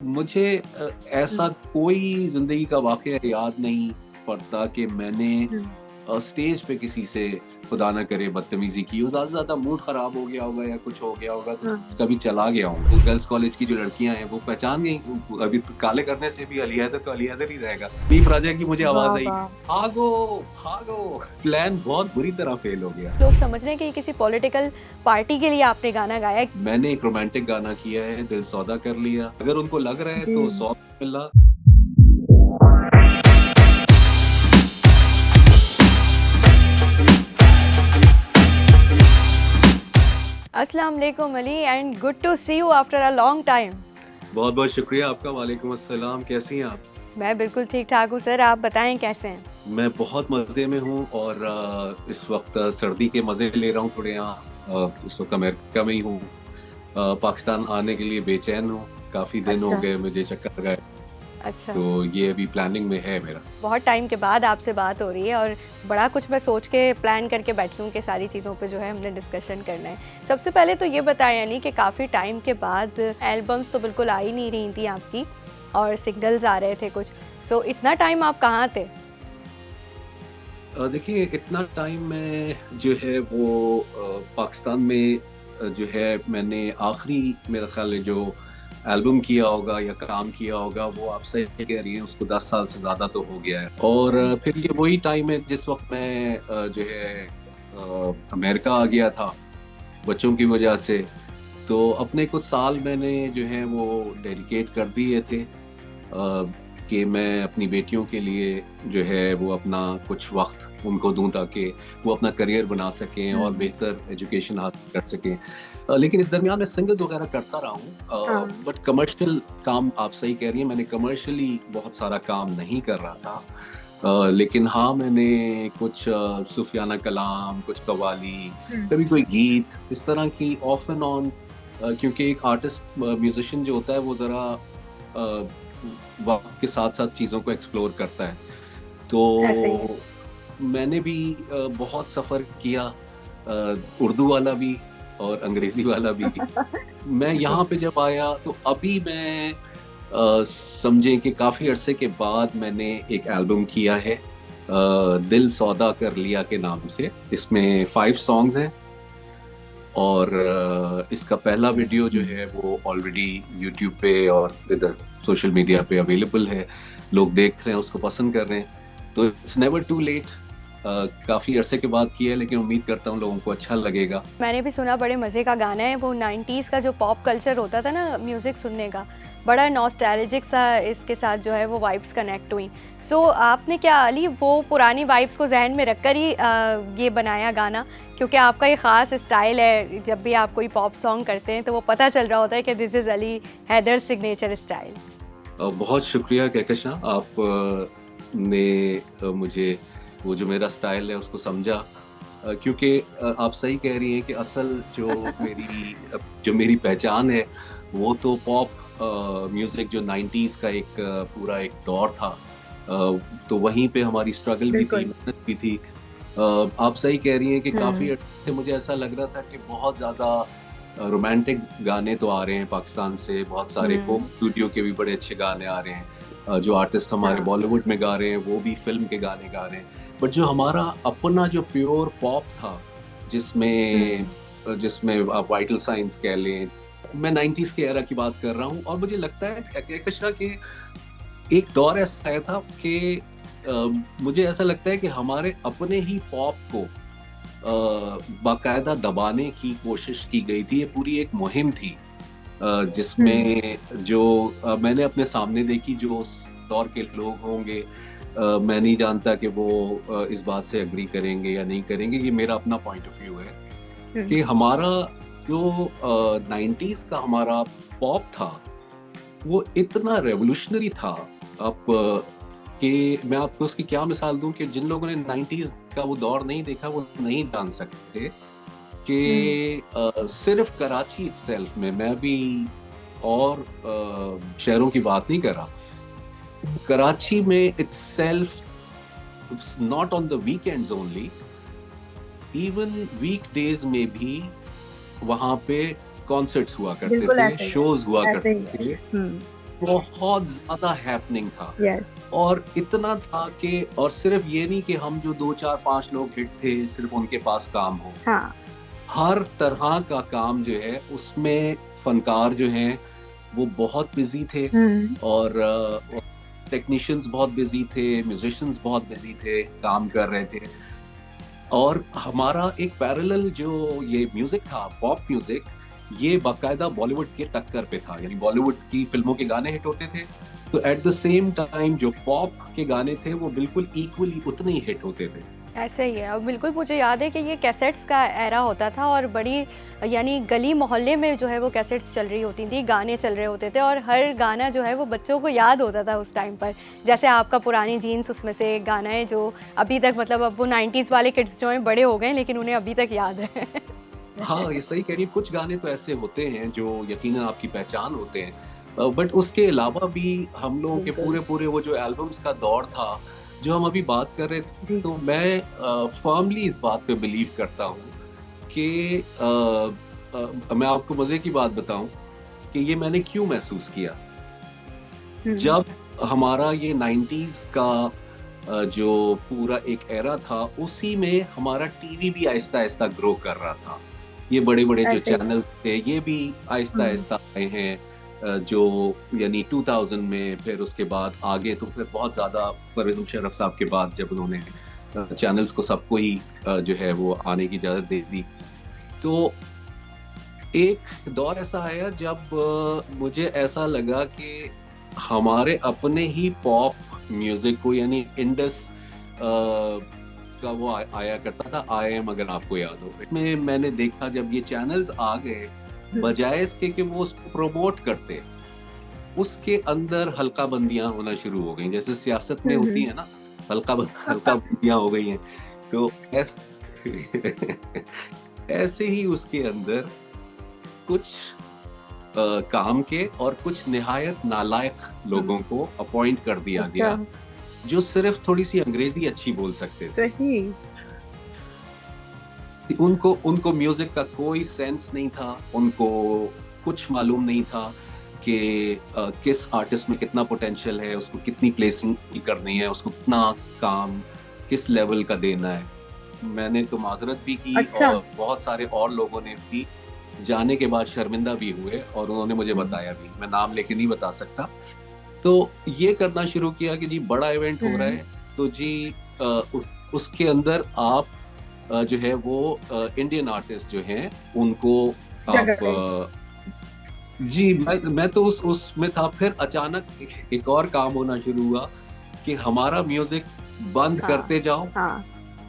मुझे हुँ, ऐसा कोई ज़िंदगी का वाक़या याद नहीं पड़ता कि मैंने हुँ, स्टेज पे किसी से खुदा ना करे बदतमीज़ी की हो। ज़्यादा से ज़्यादा मूड ख़राब हो गया होगा या कुछ हो गया होगा तो हाँ। कभी चला गया हूँ। वो गर्ल्स कॉलेज की जो लड़कियाँ हैं वो पहचान गई। अभी तो काले करने से भी अली हैदर तो अली हैदर ही रहेगा। हनीफ राजा की मुझे वाह, आवाज़ आई, वाह! भागो, भागो! प्लान बहुत बुरी तरह फ़ेल हो गया। लोग समझ रहे हैं कि ये किसी पॉलिटिकल पार्टी के लिए आपने गाना गाया है। मैंने एक रोमांटिक गाना किया है, दिल सौदा कर लिया। अगर उनको लग रहा है जी। तो 100 मिला। अस्सलाम वालेकुम Ali and good to see you after a long time. बहुत-बहुत शुक्रिया आपका। वालेकुम अस्सलाम, कैसी हैं आप? मैं बिल्कुल ठीक-ठाक हूँ सर, आप बताएँ कैसे हैं? मैं बहुत मज़े में हूँ और इस वक़्त सर्दी के मज़े ले रहा हूँ थोड़े यहाँ। इस वक़्त अमेरिका में ही हूँ। पाकिस्तान आने के लिए बेचैन हूँ। काफ़ी दिन हो अच्छा, गए मुझे चक्कर खाए, अच्छा। तो ये अभी प्लानिंग में है मेरा। बहुत टाइम के बाद आपसे बात हो रही है और बड़ा कुछ मैं सोच के प्लान करके बैठी हूँ कि सारी चीज़ों पे जो है हमने डिस्कशन करना है। सबसे पहले तो ये बताएँ अली कि काफ़ी टाइम के बाद एल्बम्स तो बिल्कुल आ ही नहीं रही थी आपकी और सिंगल्स आ रहे थे कुछ। सो इतना टाइम आप कहाँ थे? देखिए इतना टाइम मैं जो है वो पाकिस्तान में जो है मैंने आखिरी मेरा ख़्याल है जो एल्बम किया होगा या काम किया होगा वो आप सही कह रही हैं उसको 10 साल से ज़्यादा तो हो गया है। और फिर ये वही टाइम है जिस वक़्त मैं जो है अमेरिका आ गया था बच्चों की वजह से। तो अपने कुछ साल मैंने जो है वो डेडिकेट कर दिए थे कि मैं अपनी बेटियों के लिए जो है वो अपना कुछ वक़्त उनको दूँ ताकि वो अपना करियर बना सकें और हुँ, बेहतर एजुकेशन हासिल कर सकें। लेकिन इस दरमियान मैं सिंगल्स वग़ैरह करता रहा हूँ हाँ। बट कमर्शियल काम आप सही कह रही हैं, मैंने कमर्शियली बहुत सारा काम नहीं कर रहा था। लेकिन हाँ, मैंने कुछ सूफ़ियाना कलाम, कुछ कव्वाली, हुँ, कभी कोई गीत, इस तरह की ऑफ एंड ऑन क्योंकि एक आर्टिस्ट म्यूज़िशियन जो होता है वो ज़रा अ, वक़्त के साथ-साथ चीज़ों को एक्सप्लोर करता है। ऐसे ही है। तो मैंने भी बहुत सफ़र किया उर्दू वाला भी और अंग्रेज़ी वाला भी। मैं जी। यहाँ पे जब आया तो अभी मैं समझें कि काफ़ी अरसे के बाद मैंने एक एल्बम किया है दिल सौदा कर लिया के नाम से। इसमें 5 सॉन्ग्स हैं और इसका पहला वीडियो जो है वो ऑलरेडी यूट्यूब पे और इधर सोशल मीडिया पे अवेलेबल है। लोग देख रहे हैं, उसको पसंद कर रहे हैं। तो इट्स नेवर टू लेट। काफ़ी अरसे के बाद किया है लेकिन उम्मीद करता हूँ लोगों को अच्छा लगेगा। मैंने भी सुना बड़े मज़े का गाना है, वो 90s का जो पॉप कल्चर होता था ना म्यूज़िक सुनने का, बड़ा नॉस्टैल्जिक सा इसके साथ जो है वो वाइब्स कनेक्ट हुई। सो आपने क्या अली वो पुरानी वाइब्स को ज़हन में रखकर ही ये बनाया गाना? क्योंकि आपका ये ख़ास स्टाइल है, जब भी आप कोई पॉप सॉन्ग करते हैं तो वो पता चल रहा होता है कि this is Ali Haider signature style. बहुत शुक्रिया कहकशां आप ने मुझे वो जो मेरा स्टाइल है उसको समझा क्योंकि आप सही कह रही हैं कि असल जो मेरी पहचान है वो तो पॉप म्यूज़िक जो 90s का एक पूरा एक दौर था। तो वहीं पे हमारी स्ट्रगल भी थी, बिल्कुल। मेहनत भी थी। आप सही कह रही हैं कि काफ़ी हुँ, अर्से से मुझे ऐसा लग रहा था कि बहुत ज़्यादा रोमांटिक गाने तो आ रहे हैं पाकिस्तान से, बहुत सारे कोक हुँ, स्टूडियो के भी बड़े अच्छे गाने आ रहे हैं। जो आर्टिस्ट हमारे हाँ। बॉलीवुड में गा रहे हैं, वो भी फ़िल्म के गाने गा रहे हैं। बट जो हमारा अपना जो प्योर पॉप था, जिसमें हुँ, जिसमें आप वाइटल साइंस कह लें, मैं 90s के एरा की बात कर रहा हूँ और मुझे लगता है कहकशां कि एक दौर ऐसा आया था कि अ, मुझे ऐसा लगता है कि हमारे अपने ही पॉप को बाकायदा दबाने की कोशिश की गई थी। ये पूरी एक मुहिम थी हुँ, जिसमें जो मैंने अपने सामने देखी जो उस दौर के लोग होंगे मैं नहीं जानता कि वो इस बात से एग्री करेंगे या नहीं करेंगे। ये मेरा अपना पॉइंट ऑफ व्यू है हुँ, कि हमारा जो 90s का हमारा पॉप था, वो इतना रिवॉल्यूशनरी था। आप कि मैं आपको उसकी क्या मिसाल दूँ कि जिन लोगों ने 90s का वो दौर नहीं देखा, वो नहीं जान सकते हुँ, कि सिर्फ़ कराची इटसेल्फ में मैं अभी और शहरों की बात नहीं कर रहा। कराची में itself it's not on the weekends only, even weekdays में भी वहाँ पे कॉन्सर्ट्स हुआ करते बिल्कुल थे, ऐसे ही है, शोज़ हुआ ऐसे ही करते है। थे। हुँ। बहुत ज़्यादा हैपनिंग था। यस। और इतना था कि और सिर्फ ये नहीं कि हम जो 2-4-5 लोग हिट थे सिर्फ उनके पास काम हो। हाँ। हर तरह का काम जो है उसमें फनकार जो हैं वो बहुत बिजी थे और टेक्नीशियंस बहुत बिजी थे, म्यूजिशियंस बहुत बिजी थे, काम कर रहे थे। और हमारा एक पैरेलल जो ये म्यूजिक था, पॉप म्यूजिक, ये बाकायदा बॉलीवुड के टक्कर पे था। यानी बॉलीवुड की फिल्मों के गाने हिट होते थे, तो एट द सेम टाइम जो पॉप के गाने थे वो बिल्कुल इक्वली उतने ही हिट होते थे। ऐसे ही है। और बिल्कुल मुझे याद है कि ये कैसेट्स का एरा होता था और बड़ी यानी गली मोहल्ले में जो है वो कैसेट्स चल रही होती थी, गाने चल रहे होते थे और हर गाना जो है वो बच्चों को याद होता था उस टाइम पर। जैसे आपका पुरानी जीन्स, उसमें से एक गाना है जो अभी तक, मतलब अब वो 90s वाले किड्स जो हैं बड़े हो गए लेकिन उन्हें अभी तक याद है। हाँ, ये सही कह रही है। कुछ गाने तो ऐसे होते हैं जो यकीनन आपकी पहचान होते हैं, बट उसके अलावा भी हम लोगों के पूरे वो जो एल्बम्स का दौर था जो हम अभी बात कर रहे थे, तो मैं फर्मली इस बात पे बिलीव करता हूँ कि मैं आपको मजे की बात बताऊं कि ये मैंने क्यों महसूस किया। जब हमारा ये 90s का जो पूरा एक एरा था, उसी में हमारा टीवी भी आहिस्ता आहिस्ता ग्रो कर रहा था। ये बड़े बड़े जो चैनल्स थे ये भी आहिस्ता आहिस्ता आए हैं, जो यानी 2000 में, फिर उसके बाद आगे तो फिर बहुत ज़्यादा परवेज़ मुशर्रफ साहब के बाद जब उन्होंने चैनल्स को सबको ही जो है वो आने की इजाज़त दे दी, तो एक दौर ऐसा आया जब मुझे ऐसा लगा कि हमारे अपने ही पॉप म्यूज़िक को, यानी इंडस का वो आया करता था, आई एम, अगर आपको याद हो। इसमें मैंने देखा जब ये चैनल्स आ गए, बजाय इसके कि वो उसको प्रमोट करते, उसके अंदर हल्का बंदियां होना शुरू हो गई, जैसे सियासत में होती है ना, हल्का बंदियां हो गई हैं। तो ऐसे ही उसके अंदर कुछ काम के और कुछ निहायत नालायक लोगों को अपॉइंट कर दिया गया जो सिर्फ थोड़ी सी अंग्रेजी अच्छी बोल सकते थे। उनको म्यूजिक का कोई सेंस नहीं था, उनको कुछ मालूम नहीं था कि किस आर्टिस्ट में कितना पोटेंशियल है, उसको कितनी प्लेसिंग करनी है, उसको कितना काम किस लेवल का देना है। मैंने तो माजरत भी की और बहुत सारे और लोगों ने भी जाने के बाद शर्मिंदा भी हुए और उन्होंने मुझे बताया भी, मैं नाम लेके नहीं बता सकता। तो ये करना शुरू किया कि जी बड़ा इवेंट हो रहा है, तो जी उसके अंदर आप जो है वो इंडियन आर्टिस्ट जो हैं उनको आप जी मैं तो उसमें था। फिर अचानक एक और काम होना शुरू हुआ कि हमारा म्यूजिक बंद करते जाओ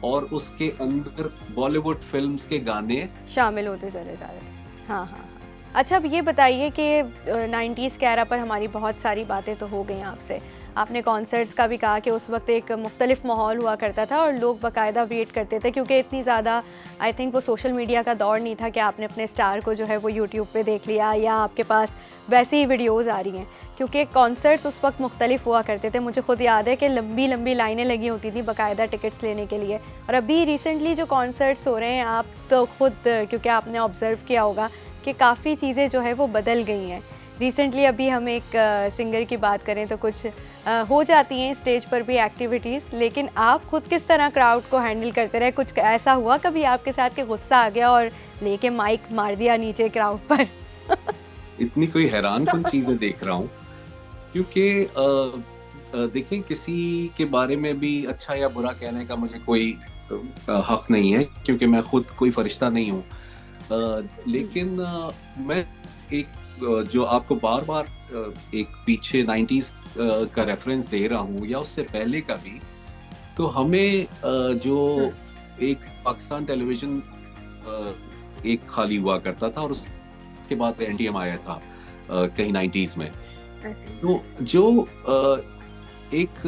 और उसके अंदर बॉलीवुड फिल्म्स के गाने शामिल होते चले जा रहे थे। हाँ हाँ। अच्छा, अब ये बताइए कि 90s के एरा पर हमारी बहुत सारी बातें तो हो गई आपसे। आपने कॉन्सर्ट्स का भी कहा कि उस वक्त एक मुख्तलिफ माहौल हुआ करता था और लोग बाकायदा वेट करते थे, क्योंकि इतनी ज़्यादा आई थिंक वो सोशल मीडिया का दौर नहीं था कि आपने अपने स्टार को जो है वो यूट्यूब पे देख लिया या आपके पास वैसी ही वीडियोज़ आ रही हैं, क्योंकि कॉन्सर्ट्स उस वक्त मुख्तलिफ हुआ करते थे। मुझे खुद याद है कि लंबी लंबी लाइनें लगी होती थी बाकायदा टिकट्स लेने के लिए। और अभी रिसेंटली जो कॉन्सर्ट्स हो रहे हैं, आप तो खुद, क्योंकि आपने ऑब्ज़र्व किया होगा कि काफ़ी चीज़ें जो है वो बदल गई हैं। रिसेंटली अभी हम एक सिंगर की बात करें तो कुछ हो जाती हैं स्टेज पर भी एक्टिविटीज़, लेकिन आप खुद किस तरह क्राउड को हैंडल करते रहे? कुछ ऐसा हुआ कभी आपके साथ कि गुस्सा आ गया और लेके माइक मार दिया नीचे क्राउड पर? इतनी कोई हैरान कुन चीज़ें देख रहा हूँ, क्योंकि देखें, किसी के बारे में भी अच्छा या बुरा कहने का मुझे कोई हक नहीं है, क्योंकि मैं खुद कोई फरिश्ता नहीं हूँ। लेकिन मैं एक जो आपको बार बार एक पीछे 90s का रेफरेंस दे रहा हूँ या उससे पहले का भी, तो हमें जो एक पाकिस्तान टेलीविज़न एक खाली हुआ करता था और उसके बाद एनटीएम आया था कहीं 90s में। तो जो एक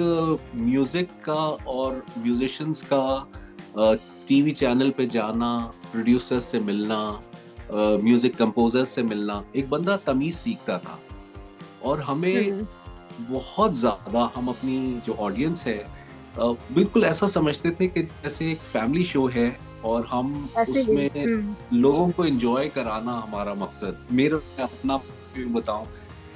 म्यूज़िक का और म्यूजिशियंस का टीवी चैनल पे जाना, प्रोड्यूसर्स से मिलना, म्यूजिक कंपोजर्स से मिलना, एक बंदा तमीज़ सीखता था। और हमें बहुत ज़्यादा, हम अपनी जो ऑडियंस है बिल्कुल ऐसा समझते थे कि जैसे एक फैमिली शो है और हम उसमें लोगों को एंजॉय कराना हमारा मकसद। मेरा अपना बताऊं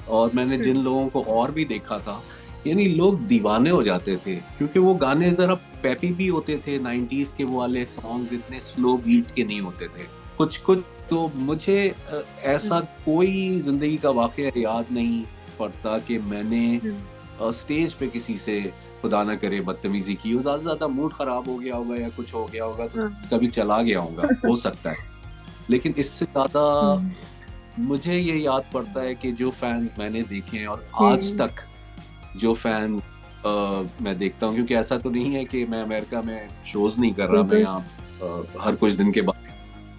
और मैंने जिन लोगों को और भी देखा था, यानी लोग दीवाने हो जाते थे क्योंकि वो गाने जरा पेपी भी होते थे। 90s के वो वाले सॉन्ग्स इतने स्लो बीट के नहीं होते थे कुछ कुछ। तो मुझे ऐसा कोई जिंदगी का वाकया याद नहीं पड़ता कि मैंने स्टेज पे किसी से खुदा ना करे बदतमीजी की हो। ज्यादा से ज्यादा मूड खराब हो गया होगा या कुछ हो गया होगा तो कभी चला गया होगा, हो सकता है। लेकिन इससे ज्यादा मुझे ये याद पड़ता है कि जो फैंस मैंने देखे हैं और आज तक जो फैन मैं देखता हूँ, क्योंकि ऐसा तो नहीं है कि मैं अमेरिका में शोज नहीं कर रहा, मैं यहाँ हर कुछ दिन के बाद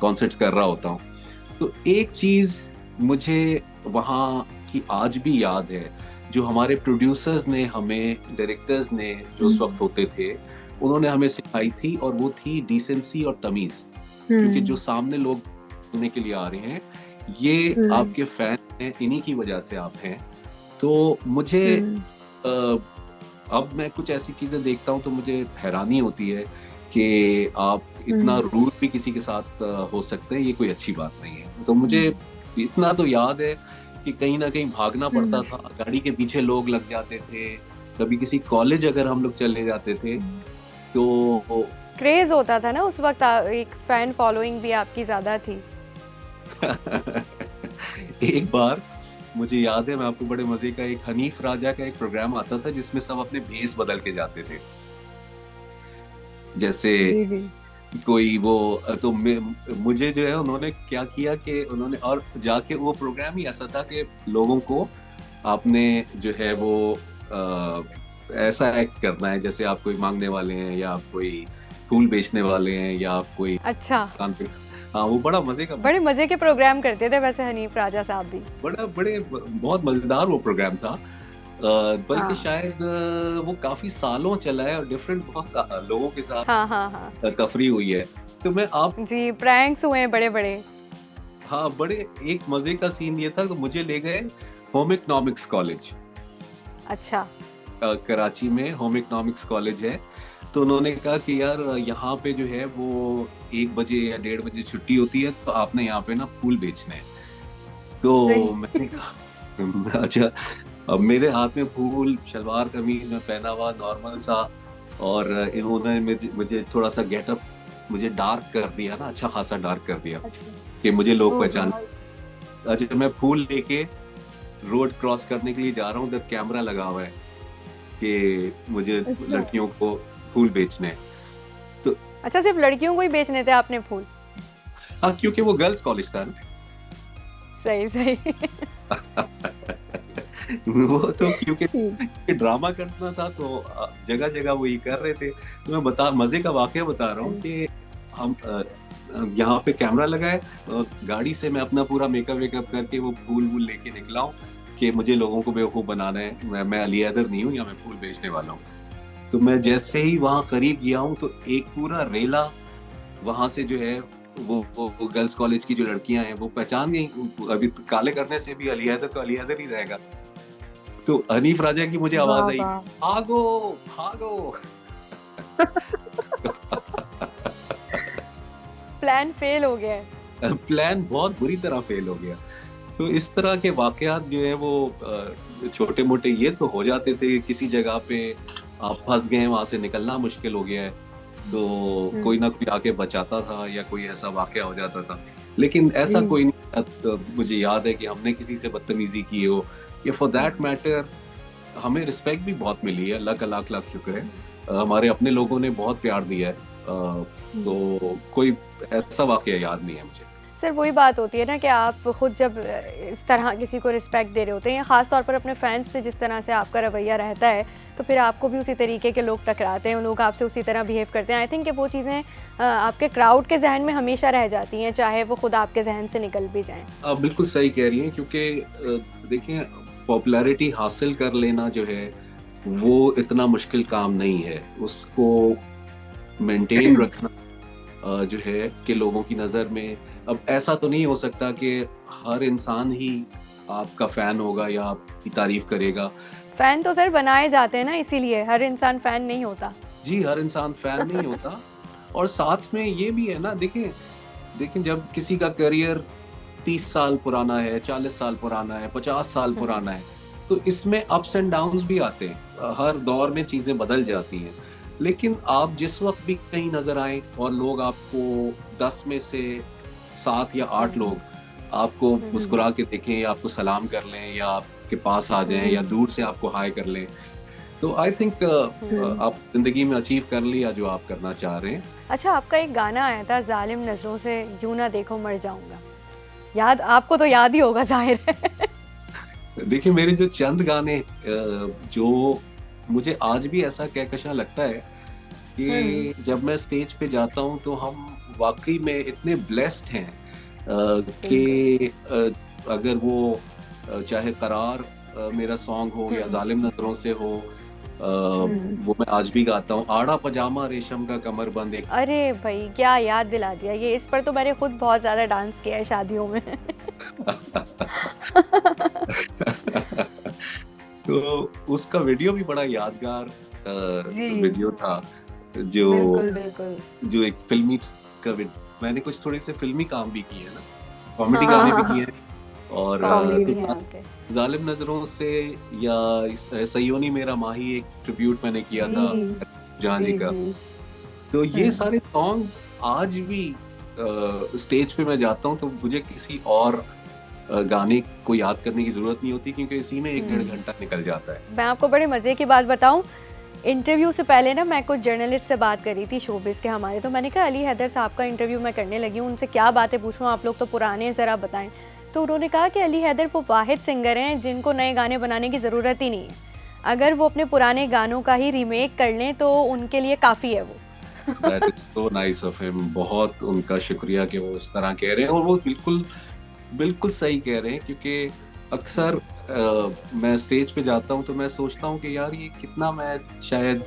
कॉन्सर्ट्स कर रहा होता हूँ। तो एक चीज मुझे वहाँ की आज भी याद है, जो हमारे प्रोड्यूसर्स ने हमें, डायरेक्टर्स ने जो उस वक्त होते थे, उन्होंने हमें सिखाई थी, और वो थी डिसेंसी और तमीज। क्योंकि जो सामने लोग सुनने के लिए आ रहे हैं ये आपके फैन हैं, इन्हीं की वजह से आप हैं। तो मुझे अब मैं कुछ ऐसी चीजें देखता हूँ तो मुझे हैरानी होती है कि आप इतना रूड भी किसी के साथ हो सकते हैं, ये कोई अच्छी बात नहीं है। तो मुझे इतना तो याद है कि कहीं ना कहीं भागना पड़ता था, गाड़ी के पीछे लोग लग जाते थे, कभी किसी कॉलेज अगर हम लोग चले जाते थे तो क्रेज होता था ना उस वक्त, एक फैन फॉलोइंग भी आपकी ज्यादा थी। एक बार मुझे याद है, मैं आपको बड़े मजे का, एक हनीफ राजा का एक प्रोग्राम आता था जिसमें सब अपने भेस बदल के जाते थे। जैसे कोई वो तो मुझे जो है उन्होंने क्या किया कि उन्होंने और जाके, वो प्रोग्राम ही ऐसा था कि लोगों को आपने जो है वो ऐसा एक्ट करना है जैसे आप कोई मांगने वाले हैं या आप कोई फूल बेचने वाले हैं या आप कोई, अच्छा, हाँ वो बड़ा मजे का, बड़े मजे के प्रोग्राम करते थे वैसे हनीफ राजा साहब भी। बहुत मजेदार वो प्रोग्राम था। बल्कि शायद वो काफी सालों चला है और डिफरेंट बहुत लोगों के साथ तफरी हुई है। तो मैं आप जी, प्रैंक्स हुए हैं बड़े बड़े। हाँ, बड़े एक मजे का सीन ये था कि मुझे ले गए होम इकोनॉमिक्स कॉलेज। अच्छा, कराची में होम इकोनॉमिक्स कॉलेज है। तो उन्होंने कहा कि यार यहाँ पे जो है वो 1 बजे या 1:30 बजे छुट्टी होती है, तो आपने यहाँ पे ना फूल बेचने हैं। तो मैंने कहा अच्छा। अब मेरे हाथ में फूल, शलवार कमीज में पहना हुआ नॉर्मल सा, और इन्होंने मुझे थोड़ा सा गेटअप मुझे डार्क कर दिया ना, अच्छा खासा डार्क कर दिया कि मुझे लोग पहचान। अच्छा, मैं फूल लेके रोड क्रॉस करने के लिए जा रहा हूँ, उधर कैमरा लगा हुआ है कि मुझे लड़कियों को फूल बेचने। तो अच्छा, सिर्फ लड़कियों को ही बेचने थे आपने फूल? हाँ, क्योंकि वो गर्ल्स कॉलेज था ना। सही सही। वो तो क्योंकि ड्रामा करना था तो जगह जगह वो ये कर रहे थे। तो मैं मजे का वाकया बता रहा हूँ कि हम यहाँ पे कैमरा लगा है, गाड़ी से मैं अपना पूरा मेकअप वेकअप करके वो फूल वूल लेके निकला हूँ कि मुझे लोगों को बेवकूफ बनाना है, मैं अली हैदर नहीं हूँ या मैं फूल बेचने वाला हूँ। तो मैं जैसे ही वहां करीब गया हूँ तो एक पूरा रेला वहां से जो है वो गर्ल्स कॉलेज की जो लड़कियां हैं वो पहचान गई। अभी काले करने से भी अली हैदर तो अली हैदर ही रहेगा। तो हनीफ राजा की मुझे आवाज आई, भागो भागो। प्लान फेल हो गया। प्लान बहुत बुरी तरह फेल हो गया। तो इस तरह के वाकयात जो है वो छोटे मोटे ये तो हो जाते थे। किसी जगह पे आप फंस गए, वहां से निकलना मुश्किल हो गया है, तो कोई ना कोई आके बचाता था या कोई ऐसा वाकया हो जाता था। लेकिन ऐसा कोई नहीं तो मुझे याद है कि हमने किसी से बदतमीजी की हो, या फॉर दैट मैटर हमें रिस्पेक्ट भी बहुत मिली है। अल्लाह का लाख लाख शुक्र है, हमारे अपने लोगों ने बहुत प्यार दिया है। तो कोई ऐसा वाकया याद नहीं है मुझे। सर, वही बात होती है ना कि आप खुद जब इस तरह किसी को रिस्पेक्ट दे रहे होते हैं, ख़ास तौर पर अपने फैंस से जिस तरह से आपका रवैया रहता है, तो फिर आपको भी उसी तरीके के लोग टकराते हैं, उन लोग आपसे उसी तरह बिहेव करते हैं। आई थिंक कि वो चीज़ें आपके क्राउड के जहन में हमेशा रह जाती हैं, चाहे वो खुद आपके जहन से निकल भी जाएं। आप बिल्कुल सही कह रही हैं, क्योंकि देखिए पॉपुलैरिटी हासिल कर लेना जो है वो इतना मुश्किल काम नहीं है। उसको मेंटेन रखना जो है कि लोगों की नज़र में, अब ऐसा तो नहीं हो सकता कि हर इंसान ही आपका फैन होगा या आपकी तारीफ करेगा। फैन तो सर बनाए जाते हैं ना, इसीलिए हर इंसान फैन नहीं होता। जी, हर इंसान फैन नहीं होता। और साथ में ये भी है ना, देखें जब किसी का करियर 30 साल पुराना है, 40 साल पुराना है, 50 साल पुराना है। तो इसमें अप्स एंड डाउन्स भी आते हैं, हर दौर में चीजें बदल जाती हैं। लेकिन आप जिस वक्त भी कहीं नजर आए और लोग आपको 10 में से 7 या 8 लोग आपको मुस्कुरा के देखें या आपको सलाम कर लें या आपके पास आ जाएं या दूर से आपको हाय कर लें, तो आई थिंक आप जिंदगी में अचीव कर लिया जो आप करना चाह रहे हैं। अच्छा, आपका एक गाना आया था जालिम नजरों से यूं ना देखो मर जाऊंगा, याद आपको तो याद ही होगा जाहिर है। देखिए, मेरे जो चंद गाने जो मुझे आज भी ऐसा कहकशां लगता है कि जब मैं स्टेज पे जाता हूँ तो हम वाकई में इतने ब्लेस्ड हैं कि अगर वो चाहे करार मेरा सॉन्ग हो या जालिम नजरों से हो, वो मैं आज भी गाता हूँ। आड़ा पजामा रेशम का कमर बंद एक। अरे भाई क्या याद दिला दिया, ये इस पर तो मैंने खुद बहुत ज्यादा डांस किया है शादियों में। तो उसका वीडियो भी बड़ा यादगार वीडियो था, जो बिल्कुल बिल्कुल। जो एक फिल्मी का मैंने कुछ थोड़े से फिल्मी काम भी किए हैं ना, कॉमेडी गाने भी किए हैं। और जालिम नजरों से या सयोनी मेरा माही एक ट्रिब्यूट मैंने किया था जहां जी का। तो ये सारे सॉन्ग्स आज भी स्टेज पे मैं जाता हूँ तो मुझे किसी और गाने को याद करने की जरूरत नहीं होती, क्योंकि इसी में 1-1.5 घंटा निकल जाता है। मैं आपको बड़े मजे की बात बताऊं, इंटरव्यू से पहले ना मैं कुछ जर्नलिस्ट से बात कर रही थी शोबिस के हमारे, तो मैंने कहा अली हैदर साहब का इंटरव्यू मैं करने लगी हूँ, उनसे क्या बातें पूछूं, आप लोग तो पुराने ज़रा बताएं। तो उन्होंने कहा कि अली हैदर वो वाहिद सिंगर हैं जिनको नए गाने बनाने की ज़रूरत ही नहीं है, अगर वो अपने पुराने गानों का ही रीमेक कर लें तो उनके लिए काफ़ी है वो। That is so nice of him। बहुत उनका शुक्रिया कि वो इस तरह कह रहे हैं, और वो बिल्कुल सही कह रहे हैं, क्योंकि अक्सर मैं स्टेज पे जाता हूँ तो मैं सोचता हूँ कि यार ये कितना मैं शायद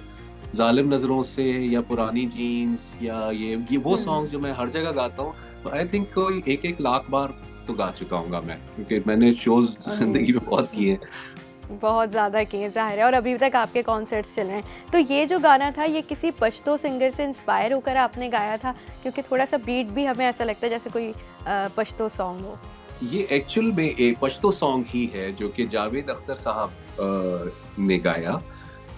जालिम नजरों से या पुरानी जीन्स या ये वो सॉन्ग जो मैं हर जगह गाता हूँ, तो आई थिंक कोई 1-1 लाख बार तो गा चुका हूँ मैं, क्योंकि मैंने शोज जिंदगी में बहुत किए हैं, बहुत ज़्यादा किए जाहिर है, और अभी तक आपके कॉन्सर्ट्स चल रहे हैं। तो ये जो गाना था ये किसी पश्तो सिंगर से इंस्पायर होकर आपने गाया था, क्योंकि थोड़ा सा बीट भी हमें ऐसा लगता है जैसे कोई पश्तो सॉन्ग हो। ये एक्चुअल में एक पश्तो सॉन्ग ही है जो कि जावेद अख्तर साहब ने गाया,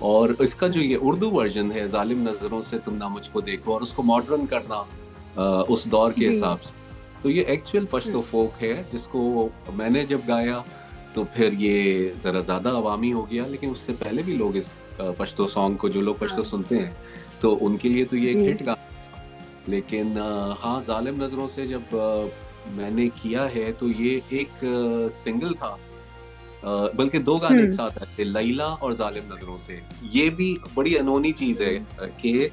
और इसका जो ये उर्दू वर्जन है जालिम नजरों से तुम ना मुझको देखो, और उसको मॉडर्न करना उस दौर के हिसाब से, तो ये एक्चुअल पश्तो फोक है जिसको मैंने जब गाया तो फिर ये जरा ज्यादा अवामी हो गया। लेकिन उससे पहले भी लोग इस पश्तो सॉन्ग को, जो लोग पश्तो सुनते हैं, तो उनके लिए तो ये एक हिट गाना। लेकिन हाँ, जालिम नजरों से जब मैंने किया है तो ये एक सिंगल था, बल्कि 2 गाने एक साथ आए थे, लैला और जालिम नजरों से। ये भी बड़ी अनोनी चीज है कि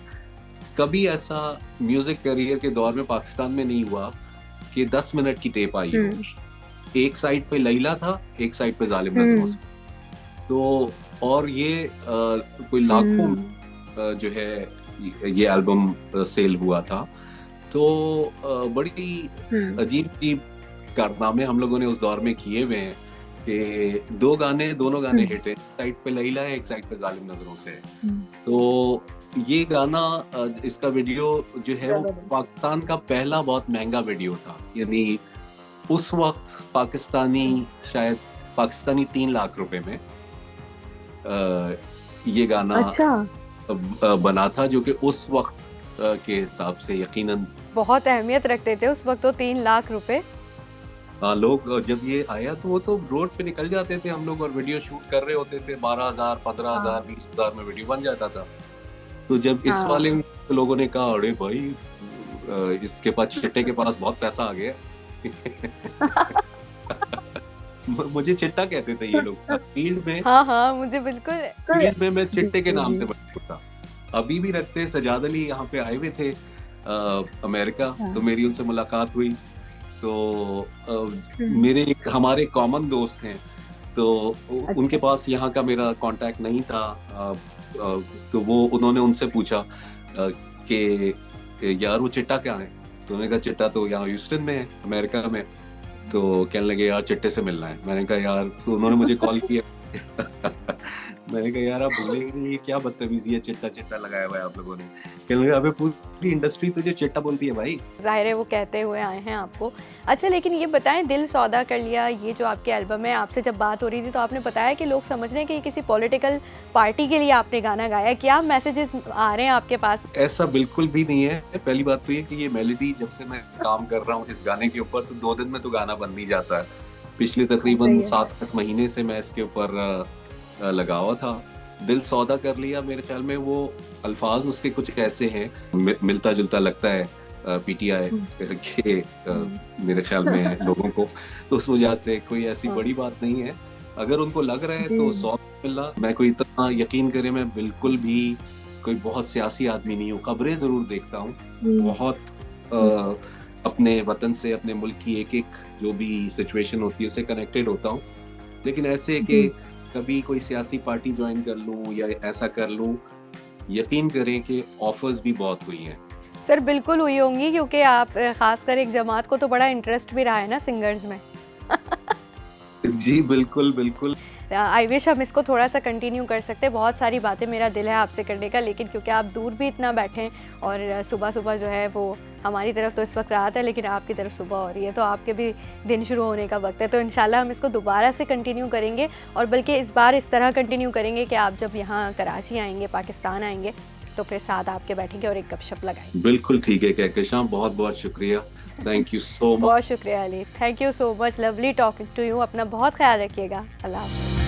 कभी ऐसा म्यूजिक करियर के दौर में पाकिस्तान में नहीं हुआ कि 10 मिनट की टेप आई हो, एक साइड पे लैला था, एक साइड पे जालिम नजरों से। तो और ये कोई लाखों जो है ये एल्बम सेल हुआ था। तो बड़ी अजीब कारनामे हम लोगों ने उस दौर में किए हुए हैं कि दोनों गाने हिट है, एक साइड पे लैला है, एक साइड पे जालिम नजरों से। तो ये गाना, इसका वीडियो जो है वो पाकिस्तान का पहला बहुत महंगा वीडियो था, यानी उस वक्त शायद पाकिस्तानी 3 लाख रुपए में ये गाना बना था, जो कि उस वक्त के हिसाब से यकीनन बहुत अहमियत रखते थे उस वक्त। तो 3 लाख रुपए लोग जब ये आया तो वो तो रोड पे निकल जाते थे हम लोग और वीडियो शूट कर रहे होते थे, 12,000, 15,000, 20,000 में वीडियो बन जाता था। तो जब इस वाले लोगों ने कहा अरे भाई इसके पास चिट्टे के पास बहुत पैसा आ गया। मुझे चिट्टा कहते थे ये लोग फील्ड में। हाँ, मुझे बिल्कुल फील्ड में मैं चिट्टे के नाम से मशहूर था, अभी भी रखते। सजाद अली यहाँ पे आए हुए थे अमेरिका, तो मेरी उनसे मुलाकात हुई। तो मेरे हमारे कॉमन दोस्त हैं, तो उनके पास यहाँ का मेरा कांटेक्ट नहीं था, तो उन्होंने उनसे पूछा कि यार वो चिट्टा क्या है, तो उन्होंने कहा चिट्टा तो यहाँ ह्यूस्टन में है, अमेरिका में। तो कहने लगे यार चिट्टे से मिलना है। मैंने कहा यार, तो उन्होंने मुझे कॉल किया। मैंने कहा यार आप भूले ही नहीं, ये क्या बदतमीजी है, चिट्टा चिट्टा लगाया हुआ है आप लोगों ने। कहने लगे अबे पूरी इंडस्ट्री तुझे चिट्टा बोलती है भाई। ज़ाहिर है वो कहते हुए आए हैं आपको। अच्छा लेकिन ये बताएं, दिल सौदा कर लिया ये जो आपके एल्बम है, आपसे जब बात हो रही थी तो आपने बताया कि लोग समझ रहे हैं कि ये किसी पॉलिटिकल पार्टी के लिए आपने गाना गाया। क्या मैसेजेस आ रहे हैं आपके पास? ऐसा बिल्कुल भी नहीं है। पहली बात तो ये कि ये मेलोडी जब से मैं काम कर रहा हूँ इस गाने के ऊपर, तो 2 दिन में तो गाना बन नहीं जाता है। पिछले तकरीबन सही है। 7-8 महीने से मैं इसके ऊपर लगा हुआ था। दिल सौदा कर लिया, मेरे ख्याल में वो अल्फाज उसके कुछ ऐसे हैं, मिलता जुलता लगता है पीटीआई के मेरे ख्याल में लोगों को, तो उस वजह से कोई ऐसी हाँ। बड़ी बात नहीं है। अगर उनको लग रहा है तो जी। 100 मिला। मैं कोई इतना, यकीन करें, मैं बिल्कुल भी कोई बहुत सियासी आदमी नहीं हूँ। खबरें जरूर देखता हूँ, बहुत अपने वतन से, अपने मुल्क की एक एक जो भी सिचुएशन होती है उससे कनेक्टेड होता हूँ, लेकिन ऐसे कि जी। कभी कोई सियासी पार्टी ज्वाइन कर लूँ या ऐसा कर लूँ, यकीन करें कि ऑफर्स भी बहुत हुई हैं। सर बिल्कुल हुई होंगी, क्योंकि आप खासकर एक जमात को तो बड़ा इंटरेस्ट भी रहा है ना सिंगर्स में। जी बिल्कुल बिल्कुल। आई विश हम इसको थोड़ा सा कंटिन्यू कर सकते हैं। बहुत सारी बातें मेरा दिल है आपसे करने का, लेकिन क्योंकि आप दूर भी इतना बैठे हैं और सुबह सुबह जो है वो हमारी तरफ तो इस वक्त रात है लेकिन आपकी तरफ सुबह हो रही है, तो आपके भी दिन शुरू होने का वक्त है। तो इंशाल्लाह हम इसको दोबारा से कंटिन्यू करेंगे, और बल्कि इस बार इस तरह कंटिन्यू करेंगे कि आप जब यहाँ कराची आएंगे, पाकिस्तान आएंगे, तो फिर साथ आपके बैठेंगे और एक गपशप लगाएंगे। बिल्कुल ठीक है कहकशां, बहुत बहुत शुक्रिया, थैंक यू सो मच। बहुत शुक्रिया Ali, thank you so much, lovely talking to you. अपना बहुत ख्याल रखिएगा, अल्लाह हाफ़िज़।